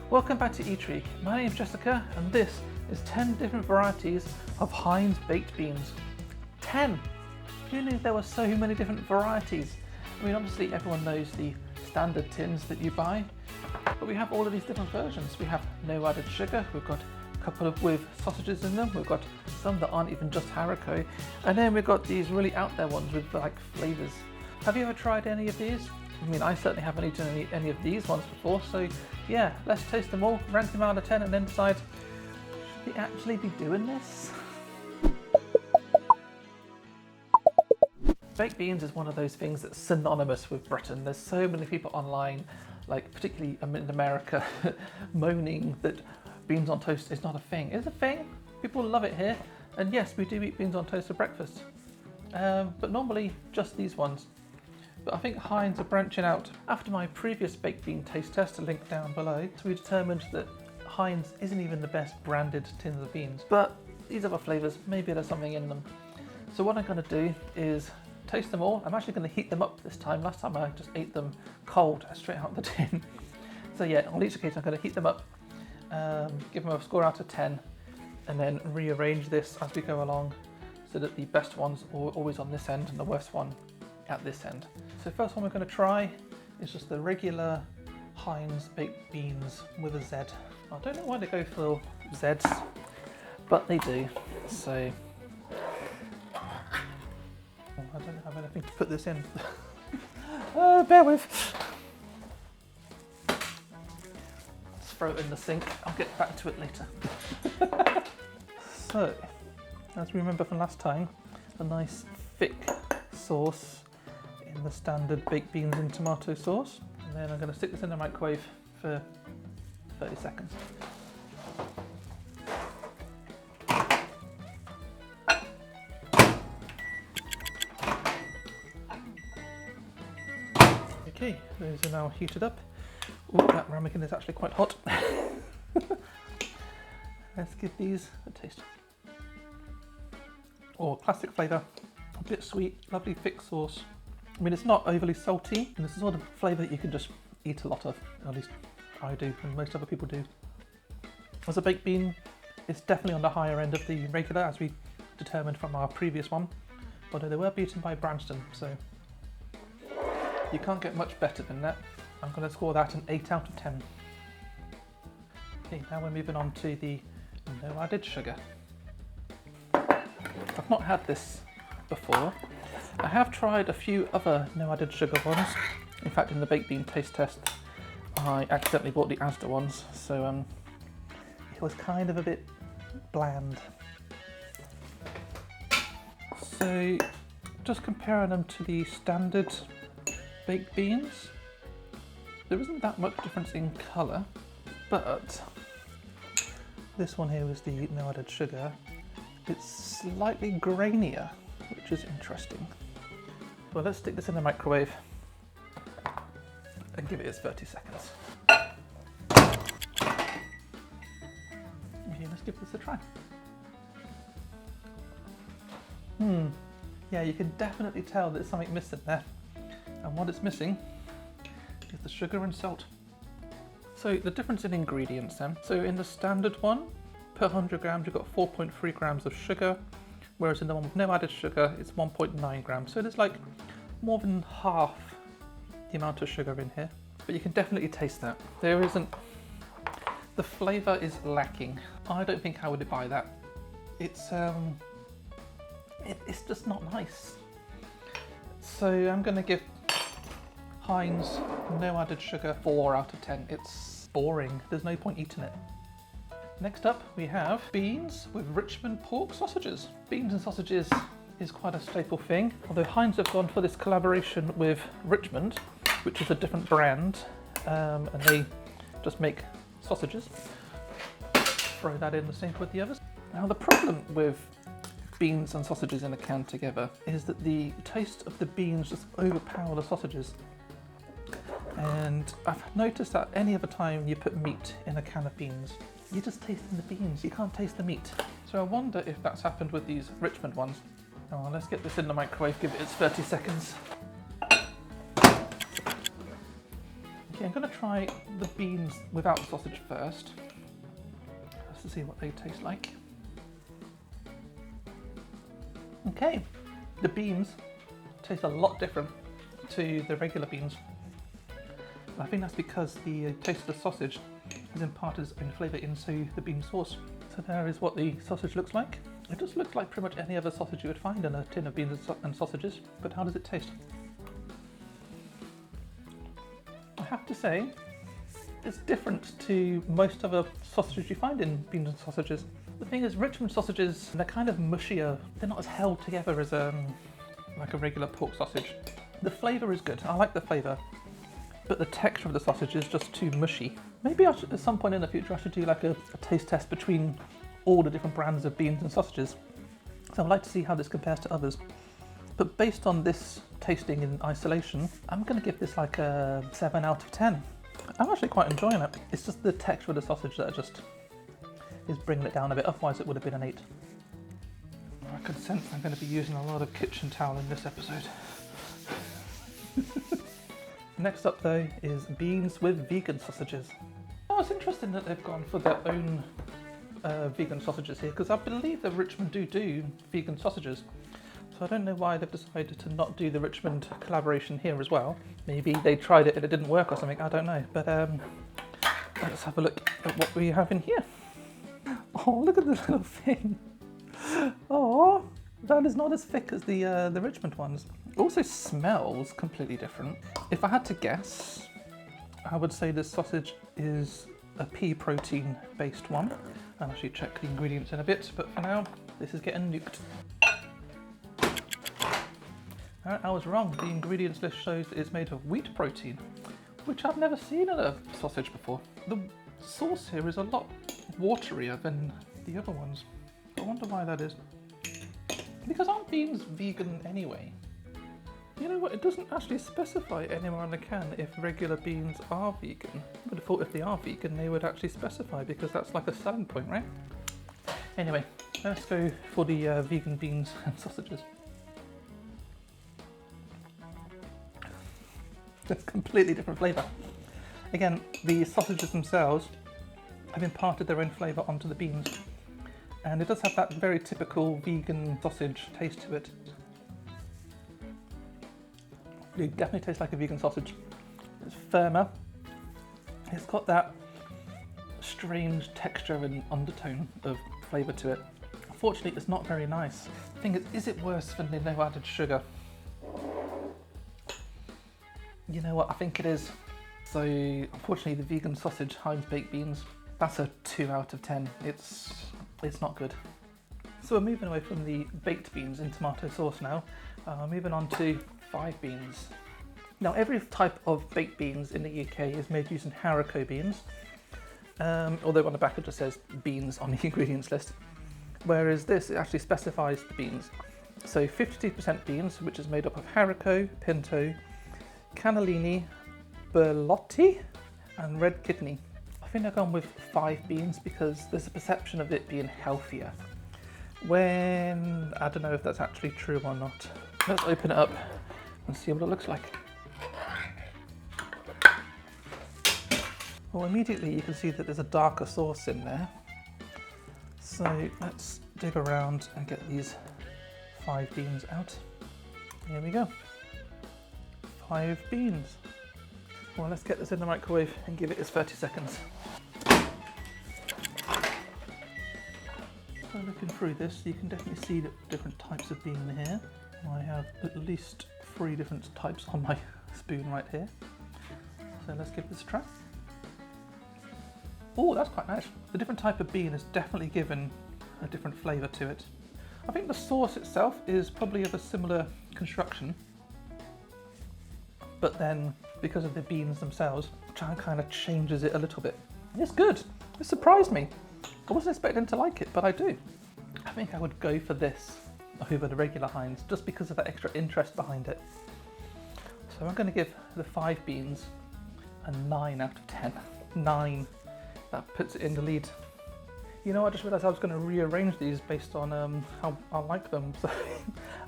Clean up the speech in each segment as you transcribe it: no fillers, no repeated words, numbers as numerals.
Welcome back to Eatrigue. My name is Jessica and this is 10 different varieties of Heinz baked beans. 10! Who knew there were so many different varieties? I mean, obviously everyone knows the standard tins that you buy, but we have all of these different versions. We have no added sugar, we've got a couple with sausages in them, we've got some that aren't even just haricot, and then we've got these really out there ones with like flavours. Have you ever tried any of these? I mean, I certainly haven't eaten any of these ones before, so yeah, let's taste them all, rank them out of 10 and then decide, should we actually be doing this? Baked beans is one of those things that's synonymous with Britain. There's so many people online, like particularly in America, moaning that beans on toast is not a thing. It's a thing, people love it here, and yes, we do eat beans on toast for breakfast, but normally just these ones. But I think Heinz are branching out. After my previous baked bean taste test, a link down below, so we determined that Heinz isn't even the best branded tins of beans, but these other flavours, maybe there's something in them. So what I'm going to do is taste them all. I'm actually going to heat them up this time. Last time I just ate them cold, straight out of the tin. So yeah, on each occasion I'm going to heat them up, give them a score out of 10, and then rearrange this as we go along so that the best ones are always on this end and the worst one at this end. So first one we're going to try is just the regular Heinz baked beans with a Z. I don't know why they go for Zs, but they do. So I don't have anything to put this in. Bear with. Let's throw it in the sink. I'll get back to it later. So, as we remember from last time, a nice thick sauce in the standard baked beans and tomato sauce. And then I'm going to stick this in the microwave for 30 seconds. Okay, those are now heated up. Ooh, that ramekin is actually quite hot. Let's give these a taste. Oh, classic flavour, a bit sweet, lovely thick sauce. I mean, it's not overly salty, and it's the sort of flavour that you can just eat a lot of, at least I do, and most other people do. As a baked bean, it's definitely on the higher end of the regular, as we determined from our previous one, although they were beaten by Branston, so you can't get much better than that. I'm going to score that an 8 out of 10. Okay, now we're moving on to the no added sugar. I've not had this before. I have tried a few other no added sugar ones. In fact, in the baked bean taste test, I accidentally bought the Asda ones, so it was kind of a bit bland. So, just comparing them to the standard baked beans, there isn't that much difference in colour, but this one here was the no added sugar. It's slightly grainier, which is interesting. Well, let's stick this in the microwave and give it its 30 seconds. Okay, let's give this a try. Yeah, you can definitely tell there's something missing there. And what it's missing is the sugar and salt. So the difference in ingredients then. So in the standard one, per 100 grams you've got 4.3 grams of sugar, whereas in the one with no added sugar it's 1.9 grams. So there's like more than half the amount of sugar in here. But you can definitely taste that. There isn't, the flavour is lacking. I don't think I would buy that. It's just not nice. So I'm going to give Heinz no added sugar 4 out of 10. It's boring, there's no point eating it. Next up we have beans with Richmond pork sausages. Beans and sausages is quite a staple thing, although Heinz have gone for this collaboration with Richmond, which is a different brand, and they just make sausages. Throw that in the sink with the others. Now the problem with beans and sausages in a can together is that the taste of the beans just overpower the sausages. And I've noticed that any other time you put meat in a can of beans, you're just tasting the beans, you can't taste the meat. So I wonder if that's happened with these Richmond ones. Oh, let's get this in the microwave, give it its 30 seconds. Okay, I'm going to try the beans without the sausage first, just to see what they taste like. Okay, the beans taste a lot different to the regular beans. I think that's because the taste of the sausage has imparted its own flavour into the bean sauce. So there is what the sausage looks like. It just looks like pretty much any other sausage you would find in a tin of beans and sausages, but how does it taste? I have to say, it's different to most other sausages you find in beans and sausages. The thing is, Richmond sausages, they're kind of mushier. They're not as held together as like a regular pork sausage. The flavour is good, I like the flavour, but the texture of the sausage is just too mushy. Maybe I should, at some point in the future, I should do like a taste test between all the different brands of beans and sausages. So I'd like to see how this compares to others. But based on this tasting in isolation, I'm going to give this like a 7 out of 10. I'm actually quite enjoying it. It's just the texture of the sausage that just is bringing it down a bit, otherwise it would have been an 8. I can sense I'm going to be using a lot of kitchen towel in this episode. Next up though is beans with vegan sausages. Oh, it's interesting that they've gone for their own vegan sausages here, because I believe that Richmond do vegan sausages. So I don't know why they've decided to not do the Richmond collaboration here as well. Maybe they tried it and it didn't work or something, I don't know. But let's have a look at what we have in here. Oh, look at this little thing. Oh, that is not as thick as the Richmond ones. It also smells completely different. If I had to guess, I would say this sausage is a pea protein based one. I'll actually check the ingredients in a bit, but for now, this is getting nuked. I was wrong, the ingredients list shows it's made of wheat protein, which I've never seen in a sausage before. The sauce here is a lot waterier than the other ones. I wonder why that is. Because aren't beans vegan anyway? You know what, it doesn't actually specify anywhere on the can if regular beans are vegan. I would have thought if they are vegan they would actually specify, because that's like a selling point, right? Anyway, let's go for the vegan beans and sausages. That's completely different flavour. Again, the sausages themselves have imparted their own flavour onto the beans, and it does have that very typical vegan sausage taste to it. It definitely tastes like a vegan sausage. It's firmer. It's got that strange texture and undertone of flavour to it. Unfortunately, it's not very nice. The thing is it worse than the no added sugar? You know what, I think it is. So, unfortunately, the vegan sausage Heinz baked beans, that's a 2 out of 10. It's not good. So we're moving away from the baked beans in tomato sauce now. Moving on to 5 beans. Now, every type of baked beans in the UK is made using haricot beans, although on the back it just says beans on the ingredients list, whereas this actually specifies the beans. So 52% beans, which is made up of haricot, pinto, cannellini, berlotti and red kidney. I think I've gone with 5 beans because there's a perception of it being healthier, when I don't know if that's actually true or not. Let's open it up and see what it looks like. Well, immediately you can see that there's a darker sauce in there. So let's dig around and get these 5 beans out. Here we go. 5 beans. Well, let's get this in the microwave and give it its 30 seconds. So looking through this, you can definitely see the different types of bean here. I have at least 3 different types on my spoon right here. So let's give this a try. Oh, that's quite nice. The different type of bean has definitely given a different flavour to it. I think the sauce itself is probably of a similar construction, but then because of the beans themselves, kind of changes it a little bit. It's good. It surprised me. I wasn't expecting to like it, but I do. I think I would go for this over the regular Heinz just because of that extra interest behind it. So I'm going to give the 5 beans a 9 out of 10. 9. That puts it in the lead. You know, I just realised I was going to rearrange these based on how I like them, so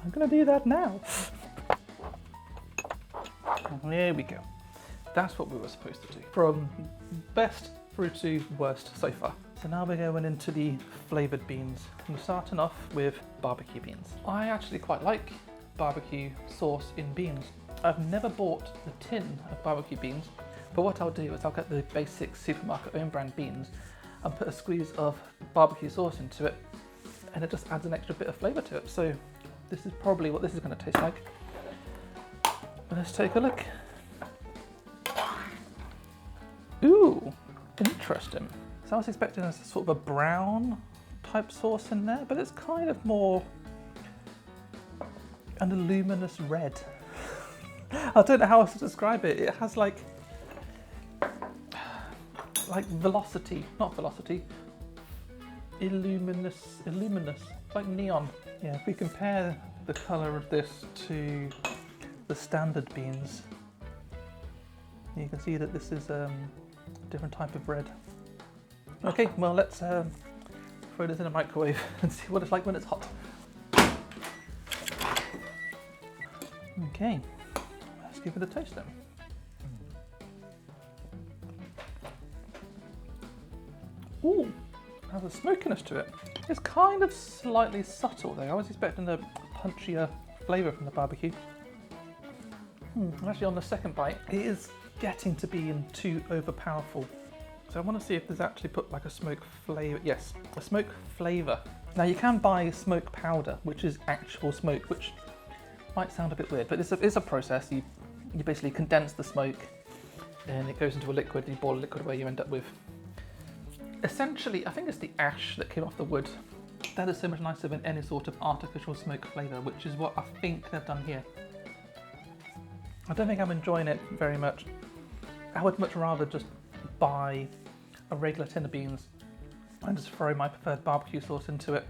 I'm going to do that now. There we go. That's what we were supposed to do. From best through to worst so far. So now we're going into the flavoured beans. We're starting off with barbecue beans. I actually quite like barbecue sauce in beans. I've never bought the tin of barbecue beans, but what I'll do is I'll get the basic supermarket own brand beans and put a squeeze of barbecue sauce into it, and it just adds an extra bit of flavour to it. So this is probably what this is going to taste like. But let's take a look. Ooh, interesting. So I was expecting a sort of a brown type sauce in there, but it's kind of more an luminous red. I don't know how else to describe it. It has like velocity, not velocity, illuminous, like neon. Yeah, if we compare the colour of this to the standard beans, you can see that this is a different type of red. Okay, well let's throw this in a microwave and see what it's like when it's hot. Okay, let's give it a taste then. Ooh, has a smokiness to it. It's kind of slightly subtle though. I was expecting a punchier flavour from the barbecue. Actually on the second bite, it is getting to be too overpowerful. So I want to see if there's actually put like a smoke flavour. Yes, a smoke flavour. Now you can buy smoke powder, which is actual smoke, which might sound a bit weird, but it's a process. You basically condense the smoke and it goes into a liquid. You boil a liquid where you end up with, essentially, I think it's the ash that came off the wood. That is so much nicer than any sort of artificial smoke flavour, which is what I think they've done here. I don't think I'm enjoying it very much. I would much rather just buy a regular tin of beans and just throw my preferred barbecue sauce into it.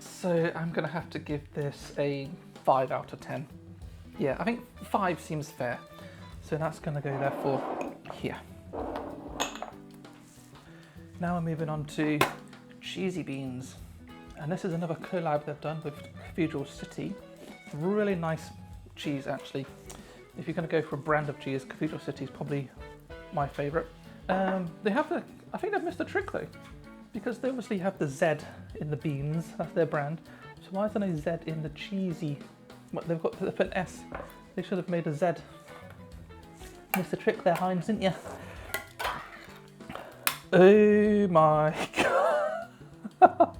So I'm gonna have to give this a 5 out of 10. Yeah, I think 5 seems fair. So that's gonna go there for here. Now we're moving on to cheesy beans. And this is another collab they've done with Cathedral City. Really nice cheese actually. If you're gonna go for a brand of cheese, Cathedral City is probably my favourite. They have the, I think they've missed a trick though, because they obviously have the Z in the beans, that's their brand. So why isn't a Z in the cheesy? What, they've put an S. They should have made a Z. Missed the trick there, Heinz, didn't you? Oh my god.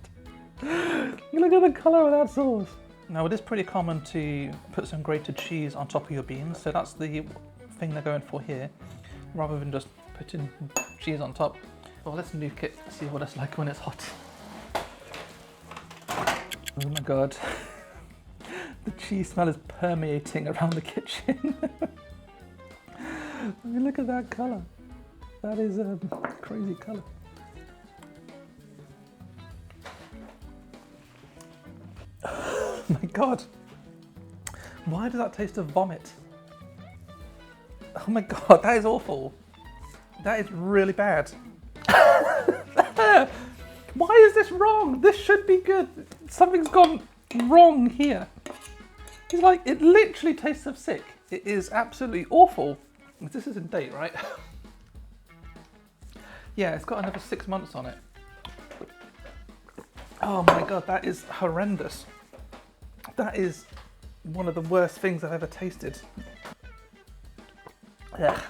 Look at the colour of that sauce. Now it is pretty common to put some grated cheese on top of your beans, so that's the thing they're going for here, rather than just putting cheese on top. Well, let's nuke it, see what it's like when it's hot. Oh my god. The cheese smell is permeating around the kitchen. I mean, look at that colour. That is a crazy colour. Oh my god. Why does that taste of vomit? Oh my god, that is awful. That is really bad. Why is this wrong? This should be good. Something's gone wrong here. It's like, it literally tastes of sick. It is absolutely awful. This is in date, right? Yeah, it's got another 6 months on it. Oh my god, that is horrendous. That is one of the worst things I've ever tasted. Ugh.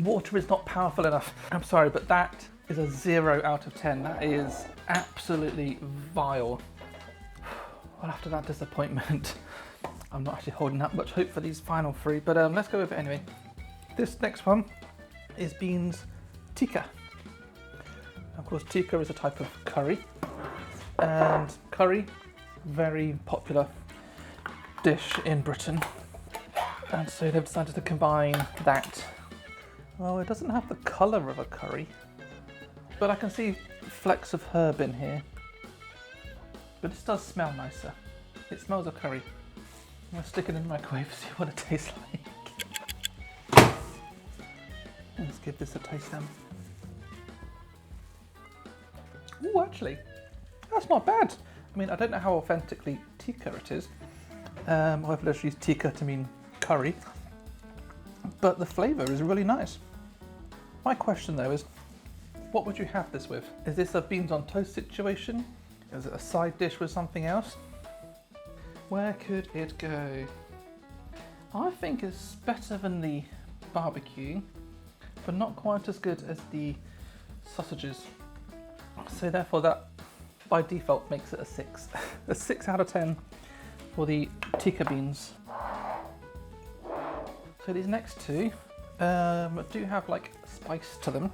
Water is not powerful enough. I'm sorry, but that is a 0 out of 10. That is absolutely vile. Well, after that disappointment, I'm not actually holding that much hope for these final 3, but let's go with it anyway. This next one is beans tikka. Of course, tikka is a type of curry, and curry, very popular dish in Britain, and so they've decided to combine that. Well, it doesn't have the colour of a curry, but I can see flecks of herb in here. But this does smell nicer. It smells of curry. I'm going to stick it in the microwave to see what it tastes like. Let's give this a taste then. Ooh, actually, that's not bad. I mean, I don't know how authentically tikka it is, or if let's use tikka to mean curry. but the flavour is really nice. My question though is, what would you have this with? Is this a beans on toast situation? Is it a side dish with something else? Where could it go? I think it's better than the barbecue, but not quite as good as the sausages. So therefore that by default makes it a 6. A 6 out of 10 for the tikka beans. So these next two do have like spice to them.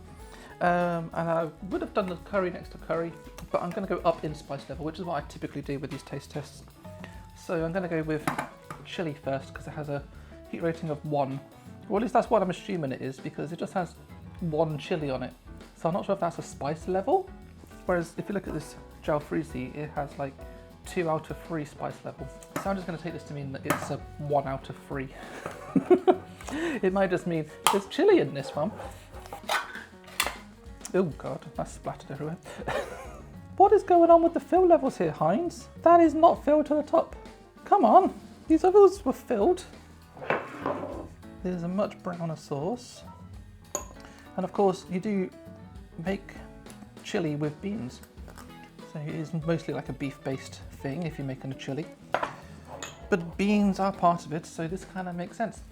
And I would have done the curry next to curry, but I'm going to go up in spice level, which is what I typically do with these taste tests. So I'm going to go with chili first because it has a heat rating of 1. Or at least that's what I'm assuming it is, because it just has 1 chili on it. So I'm not sure if that's a spice level. Whereas if you look at this jalfrezi, it has like 2 out of 3 spice levels. So I'm just going to take this to mean that it's a 1 out of 3. It might just mean there's chili in this one. Oh god, that's splattered everywhere. What is going on with the fill levels here, Heinz? That is not filled to the top. Come on, these others were filled. There's a much browner sauce. And of course, you do make chili with beans. So it is mostly like a beef-based thing if you're making a chili. But beans are part of it, so this kind of makes sense.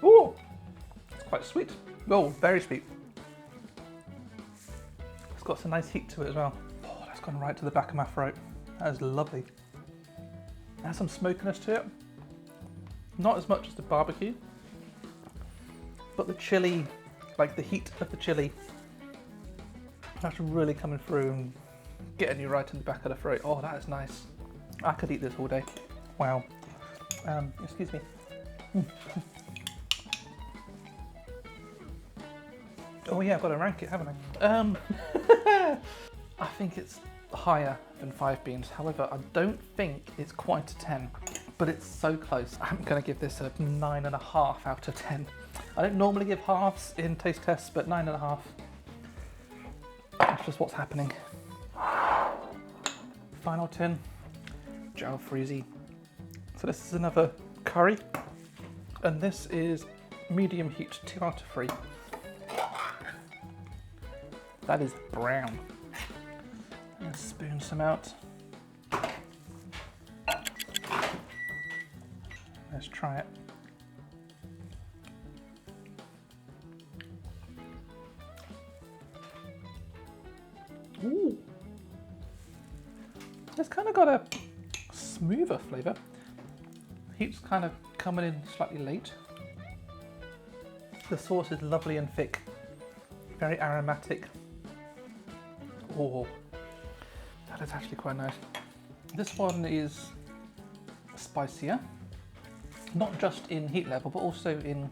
Ooh, it's quite sweet. Oh, very sweet. It's got some nice heat to it as well. Oh, that's gone right to the back of my throat. That is lovely. It has some smokiness to it. Not as much as the barbecue, but the chili, like the heat of the chili, that's really coming through and getting you right in the back of the throat. Oh, that is nice. I could eat this all day. Wow. Excuse me. Oh yeah, I've got to rank it, haven't I? I think it's higher than 5 beans. However, I don't think it's quite a 10, but it's so close. I'm going to give this a 9.5 out of 10. I don't normally give halves in taste tests, but 9.5. That's just what's happening. Final tin, jalfrezi. So this is another curry, and this is medium heat, 2 out of 3. That is brown. Let's spoon some out. Let's try it. Ooh. It's kind of got a smoother flavour. Heat's kind of coming in slightly late. The sauce is lovely and thick, very aromatic. Oh, that is actually quite nice. This one is spicier, not just in heat level, but also in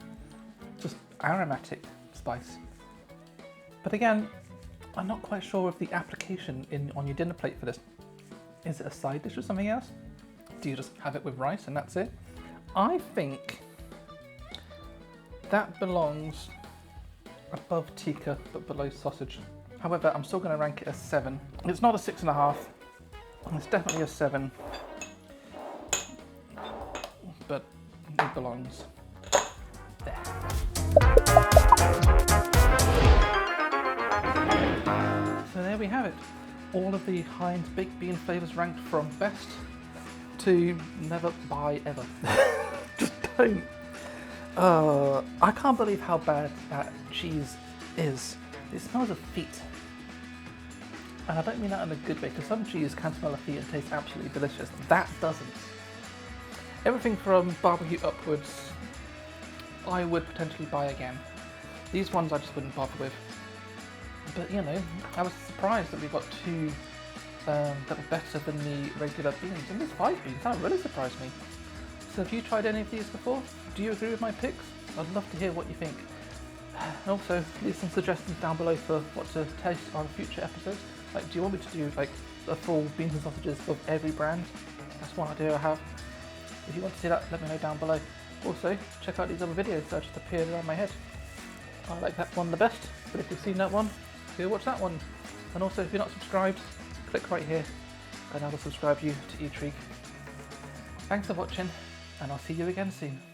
just aromatic spice. But again, I'm not quite sure of the application on your dinner plate for this. Is it a side dish or something else? Do you just have it with rice and that's it? I think that belongs above tikka, but below sausage. However, I'm still going to rank it as 7. It's not a 6.5. It's definitely a 7. But it belongs there. So there we have it. All of the Heinz baked bean flavours ranked from best to never buy ever. Just don't. I can't believe how bad that cheese is. It smells of feet. And I don't mean that in a good way, because some cheese can smell of feet and taste absolutely delicious. That doesn't. Everything from barbecue upwards, I would potentially buy again. These ones I just wouldn't bother with. But you know, I was surprised that we got 2 that were better than the regular beans. And there's 5 beans, that really surprised me. So have you tried any of these before? Do you agree with my picks? I'd love to hear what you think. Also, leave some suggestions down below for what to taste on future episodes. Like, do you want me to do like a full beans and sausages of every brand? That's one idea I have. If you want to see that, let me know down below. Also, check out these other videos that just appeared around my head. I like that one the best, but if you've seen that one, go watch that one. And also, if you're not subscribed, click right here and I will subscribe you to Eatrigue Thanks for watching, and I'll see you again soon.